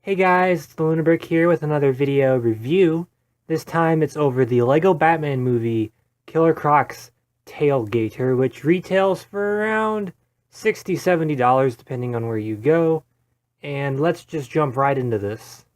Hey guys, it's TheLunabrick here with another video review. This time it's over the Lego Batman movie Killer Croc's Tail-Gator, which retails for around $60–$70 depending on where you go. And let's just jump right into this.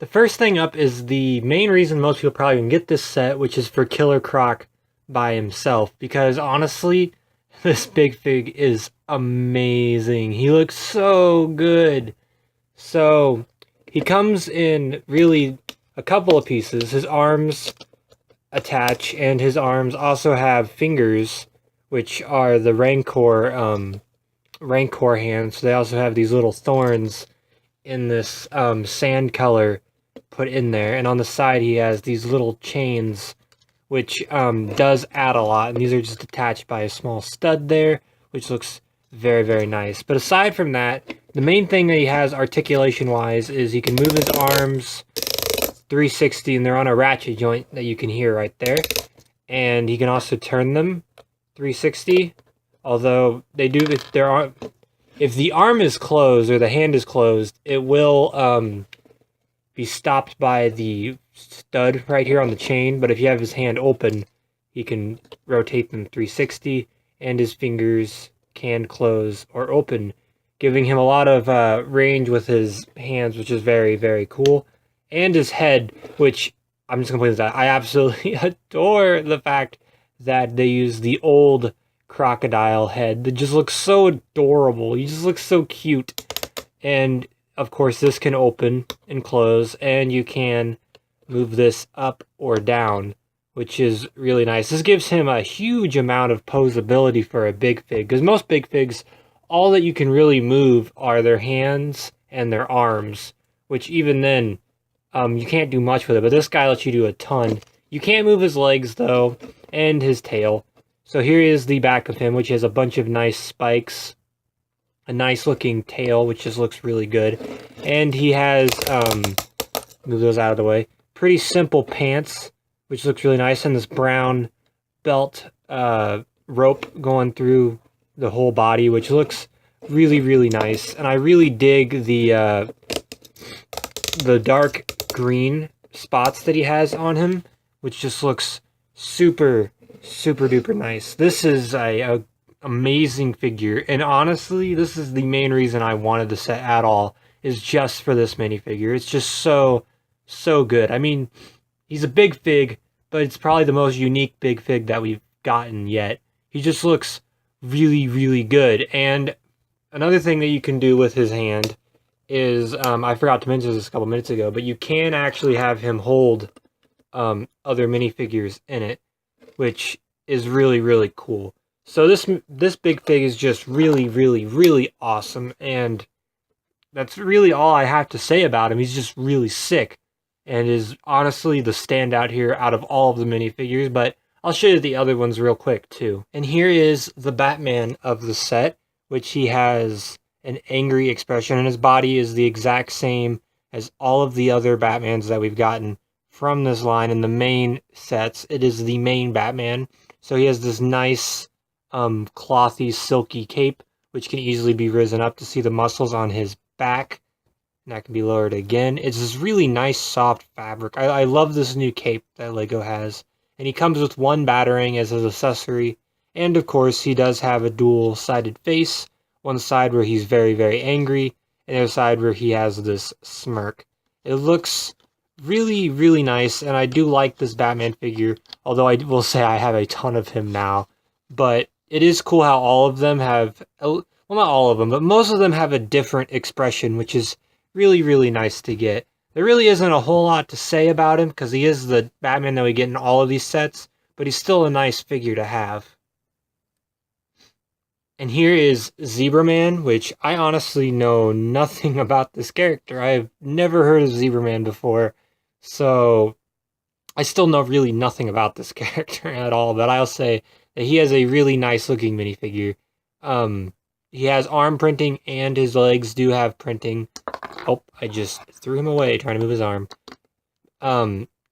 The first thing up is the main reason most people probably can get this set, which is for Killer Croc by himself. Because honestly, this big fig is amazing. He looks so good. So he comes in really a couple of pieces. His arms attach, and his arms also have fingers, which are the Rancor hands. So they also have these little thorns in this sand color put in there. And on the side, he has these little chains, which does add a lot. And these are just attached by a small stud there, which looks very, very nice. But aside from that, the main thing that he has articulation-wise is he can move his arms 360, and they're on a ratchet joint that you can hear right there. And he can also turn them 360, although they do, if the arm is closed or the hand is closed, it will be stopped by the stud right here on the chain. But if you have his hand open, he can rotate them 360, and his fingers can close or open, giving him a lot of range with his hands, which is very, very cool. And his head, which I'm just going to point this out. I absolutely adore the fact that they use the old crocodile head that just looks so adorable. He just looks so cute. And of course, this can open and close, and you can move this up or down, which is really nice. This gives him a huge amount of posability for a big fig, because most big figs, all that you can really move are their hands and their arms, which even then, you can't do much with it, but this guy lets you do a ton. You can't move his legs, though, and his tail. So here is the back of him, which has a bunch of nice spikes, a nice-looking tail, which just looks really good. And he has, move those out of the way, pretty simple pants, which looks really nice, and this brown belt rope going through the whole body, which looks really, really nice. And I really dig the dark green spots that he has on him, which just looks super, super duper nice. This is a amazing figure, and honestly, this is the main reason I wanted the set at all, is just for this minifigure. It's just so, so good. I mean, he's a big fig, but it's probably the most unique big fig that we've gotten yet. He just looks really, really good. And another thing that you can do with his hand is, I forgot to mention this a couple minutes ago, but you can actually have him hold other minifigures in it, which is really, really cool. So this big fig is just really, really, really awesome, and that's really all I have to say about him. He's just really sick, and is honestly the standout here out of all of the minifigures, but I'll show you the other ones real quick too. And here is the Batman of the set, which he has an angry expression, and his body is the exact same as all of the other Batmans that we've gotten from this line in the main sets. It is the main Batman. So he has this nice clothy, silky cape, which can easily be risen up to see the muscles on his back. And that can be lowered again. It's this really nice, soft fabric. I love this new cape that Lego has. And he comes with one Batarang as his accessory. And of course, he does have a dual-sided face. One side where he's very, very angry, and the other side where he has this smirk. It looks really, really nice, and I do like this Batman figure, although I will say I have a ton of him now. But it is cool how all of them have, well, not all of them, but most of them have a different expression, which is really, really nice to get. There really isn't a whole lot to say about him, because he is the Batman that we get in all of these sets, but he's still a nice figure to have. And here is Zebra Man, which I honestly know nothing about this character. I've never heard of Zebra Man before, so I still know really nothing about this character at all, but I'll say that he has a really nice looking minifigure. He has arm printing, and his legs do have printing. Oh, I just threw him away trying to move his arm.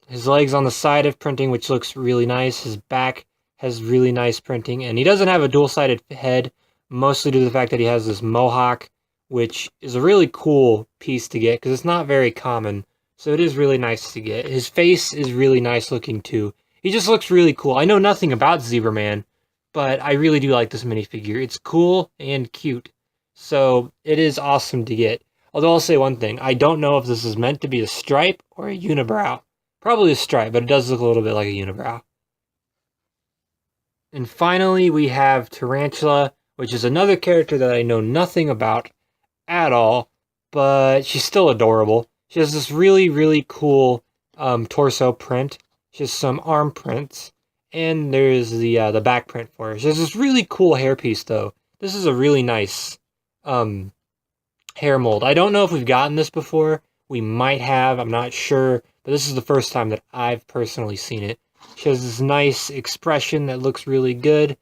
His legs on the side have printing, which looks really nice. His back has really nice printing, and he doesn't have a dual-sided head, mostly due to the fact that he has this mohawk, which is a really cool piece to get because it's not very common. So it is really nice to get. His face is really nice looking too. He just looks really cool. I know nothing about Zebra Man, but I really do like this minifigure. It's cool and cute. So it is awesome to get. Although I'll say one thing, I don't know if this is meant to be a stripe or a unibrow. Probably a stripe, but it does look a little bit like a unibrow. And finally, we have Tarantula, which is another character that I know nothing about at all, but she's still adorable. She has this really, really cool torso print. She has some arm prints, and there's the back print for her. She has this really cool hairpiece, though. This is a really nice hair mold. I don't know if we've gotten this before. We might have, I'm not sure, but this is the first time that I've personally seen it. She has this nice expression that looks really good,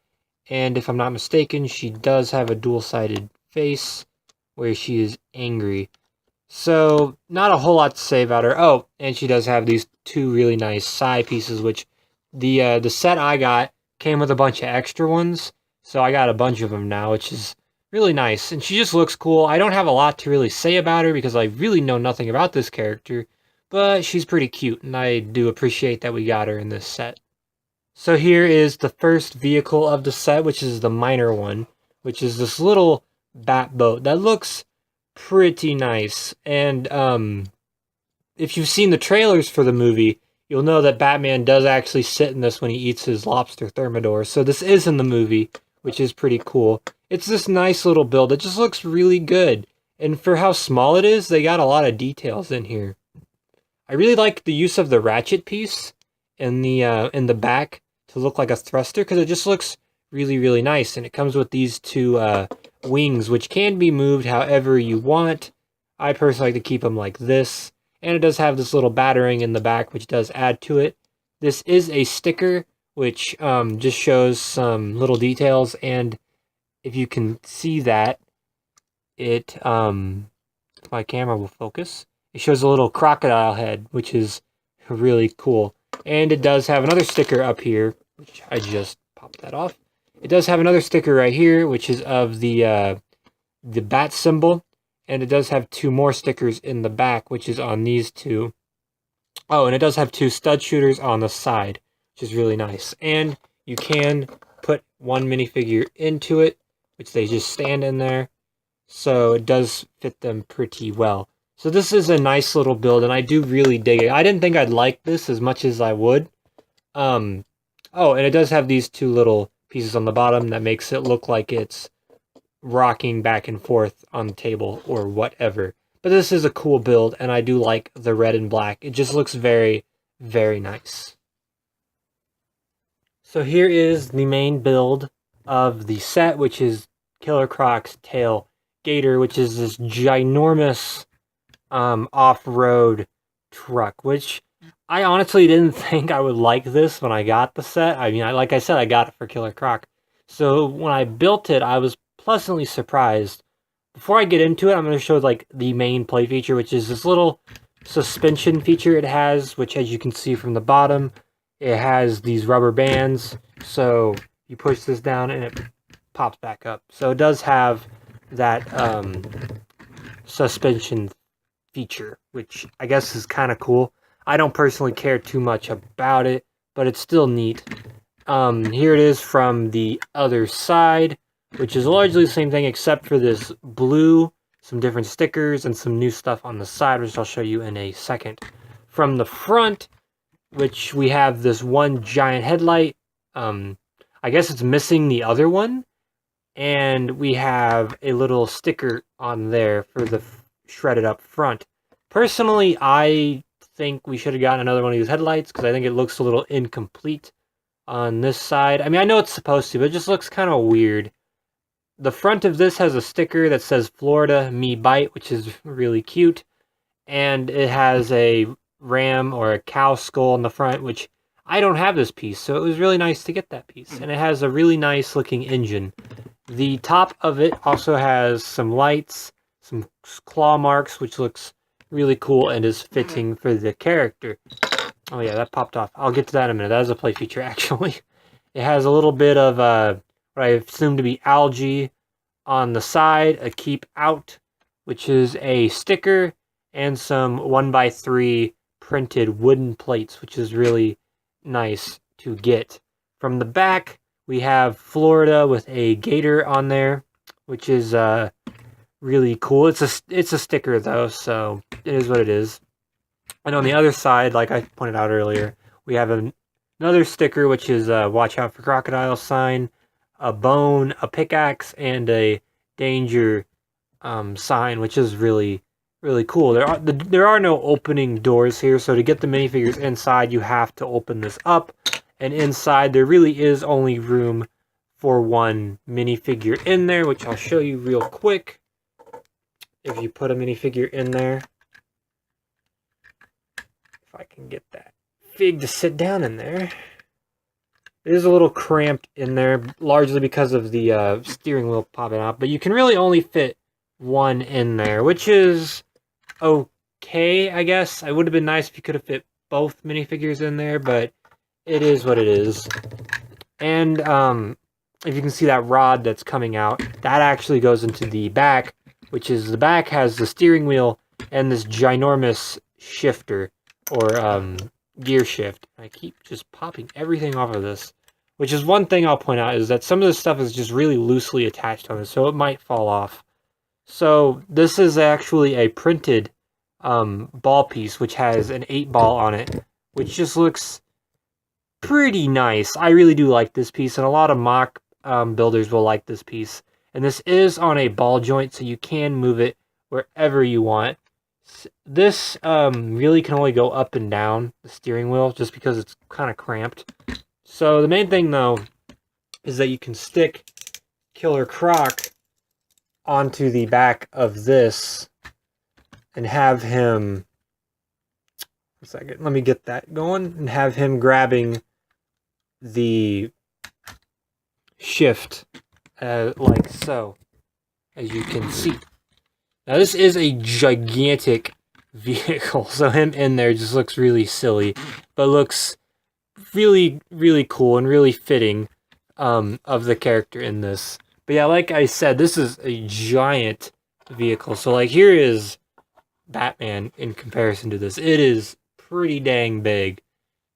and if I'm not mistaken, she does have a dual-sided face where she is angry. So, not a whole lot to say about her. Oh, and she does have these two really nice side pieces, which the set I got came with a bunch of extra ones, so I got a bunch of them now, which is really nice. And she just looks cool. I don't have a lot to really say about her because I really know nothing about this character, but she's pretty cute, and I do appreciate that we got her in this set. So here is the first vehicle of the set, which is the minor one, which is this little bat boat that looks pretty nice. And if you've seen the trailers for the movie, you'll know that Batman does actually sit in this when he eats his lobster thermidor. So this is in the movie, which is pretty cool. It's this nice little build. It just looks really good. And for how small it is, they got a lot of details in here. I really like the use of the ratchet piece in the back to look like a thruster, because it just looks really, really nice. And it comes with these two wings, which can be moved however you want. I personally like to keep them like this. And it does have this little battering in the back, which does add to it. This is a sticker, which just shows some little details. And if you can see that, it, if my camera will focus, it shows a little crocodile head, which is really cool. And it does have another sticker up here, which I just popped that off. It does have another sticker right here, which is of the bat symbol. And it does have two more stickers in the back, which is on these two. Oh, and it does have two stud shooters on the side, which is really nice. And you can put one minifigure into it, which they just stand in there. So it does fit them pretty well. So this is a nice little build, and I do really dig it. I didn't think I'd like this as much as I would. Oh, and it does have these two little pieces on the bottom that makes it look like it's rocking back and forth on the table or whatever. But this is a cool build, and I do like the red and black. It just looks very, very nice. So here is the main build of the set, which is Killer Croc's Tail-Gator, which is this ginormous off-road truck, which I honestly didn't think I would like this when I got the set. I mean, like I said, I got it for Killer Croc. So when I built it, I was pleasantly surprised. Before I get into it, I'm going to show like the main play feature, which is this little suspension feature it has, which as you can see from the bottom, it has these rubber bands. So you push this down and it pops back up. So it does have that suspension feature, which I guess is kind of cool. I don't personally care too much about it, but it's still neat. Here it is from the other side, which is largely the same thing except for this blue, some different stickers, and some new stuff on the side, which I'll show you in a second. From the front, which we have this one giant headlight. I guess it's missing the other one. And we have a little sticker on there for the shredded up front. Personally, I think we should have gotten another one of these headlights because I think it looks a little incomplete on this side. I mean, I know it's supposed to, but it just looks kind of weird. The front of this has a sticker that says Florida Me Bite, which is really cute. And it has a ram or a cow skull on the front, which I don't have this piece, so it was really nice to get that piece. And it has a really nice looking engine. The top of it also has some lights, some claw marks, which looks really cool and is fitting for the character. Oh yeah, that popped off. I'll get to that in a minute. That is a play feature, actually. It has a little bit of what I assume to be algae on the side, a keep out which is a sticker and some 1x3 printed wooden plates, which is really nice to get. From the back, we have Florida with a gator on there, which is really cool. It's a sticker though, so it is what it is. And on the other side, like I pointed out earlier, we have another sticker, which is watch out for crocodile sign, a bone, a pickaxe, and a danger sign, which is really cool. There are no opening doors here, so to get the minifigures inside, you have to open this up. And inside, there really is only room for one minifigure in there, which I'll show you real quick. If you put a minifigure in there, if I can get that fig to sit down in there. It is a little cramped in there, largely because of the steering wheel popping out, but you can really only fit one in there, which is okay, I guess. It would have been nice if you could have fit both minifigures in there, but it is what it is. And if you can see that rod that's coming out, that actually goes into the back, which is the back has the steering wheel and this ginormous shifter, or gear shift. I keep just popping everything off of this, which is one thing I'll point out, is that some of this stuff is just really loosely attached on it, so it might fall off. So this is actually a printed ball piece, which has an 8-ball on it, which just looks pretty nice. I really do like this piece, and a lot of mock builders will like this piece. And this is on a ball joint, so you can move it wherever you want. This really can only go up and down the steering wheel, just because it's kind of cramped. So the main thing, though, is that you can stick Killer Croc onto the back of this and have him, a second, let me get that going, and have him grabbing the shift like so, as you can see. Now this is a gigantic vehicle, so him in there just looks really silly, but looks really cool and really fitting of the character in this. But yeah, like I said, this is a giant vehicle. So like here is Batman in comparison to this. It is pretty dang big,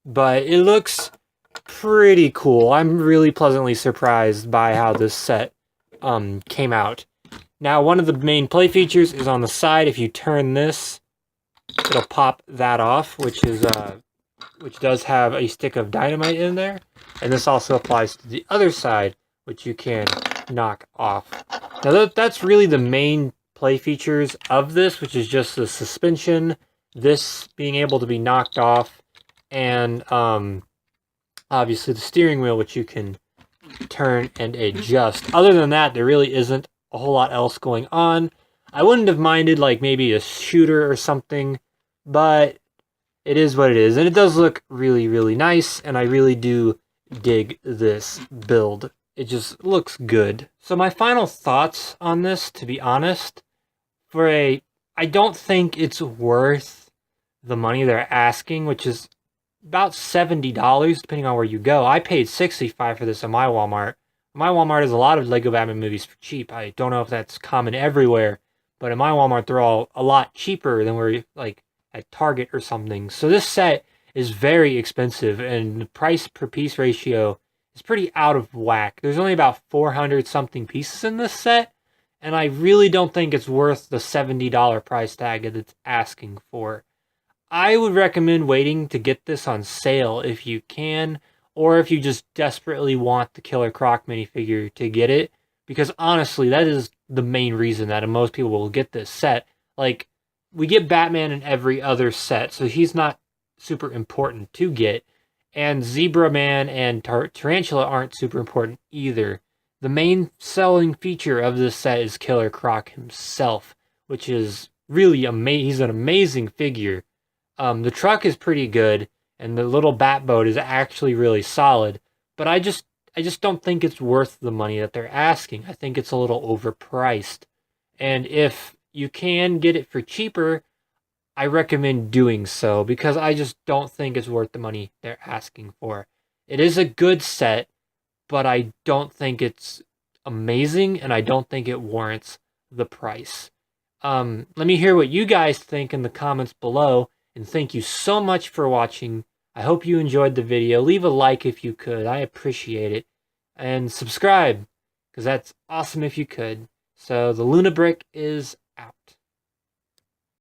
but it looks pretty cool. I'm really pleasantly surprised by how this set came out. Now, one of the main play features is on the side. If you turn this, it'll pop that off, which does have a stick of dynamite in there. And this also applies to the other side, which you can knock off. Now, that's really the main play features of this, which is just the suspension, this being able to be knocked off, and obviously the steering wheel, which you can turn and adjust. Other than that, there really isn't a whole lot else going on. I wouldn't have minded like maybe a shooter or something, but it is what it is. And it does look really nice, and I really do dig this build. It just looks good. So my final thoughts on this, to be honest, I don't think it's worth the money they're asking, which is about $70, depending on where you go. I paid $65 for this at my Walmart. My Walmart has a lot of Lego Batman movies for cheap. I don't know if that's common everywhere, but in my Walmart, they're all a lot cheaper than where, like, at Target or something. So this set is very expensive, and the price per piece ratio is pretty out of whack. There's only about 400-something pieces in this set, and I really don't think it's worth the $70 price tag that it's asking for. I would recommend waiting to get this on sale if you can, or if you just desperately want the Killer Croc minifigure to get it, because honestly, that is the main reason that most people will get this set. Like, we get Batman in every other set, so he's not super important to get, and Zebra Man and Tarantula aren't super important either. The main selling feature of this set is Killer Croc himself, which is really amazing. He's an amazing figure. The truck is pretty good, and the little bat boat is actually really solid, but I just don't think it's worth the money that they're asking. I think it's a little overpriced. And if you can get it for cheaper, I recommend doing so, because I just don't think it's worth the money they're asking for. It is a good set, but I don't think it's amazing, and I don't think it warrants the price. Let me hear what you guys think in the comments below, and thank you so much for watching. I hope you enjoyed the video. Leave a like if you could. I appreciate it. And subscribe, because that's awesome if you could. So, the Lunabrick is out.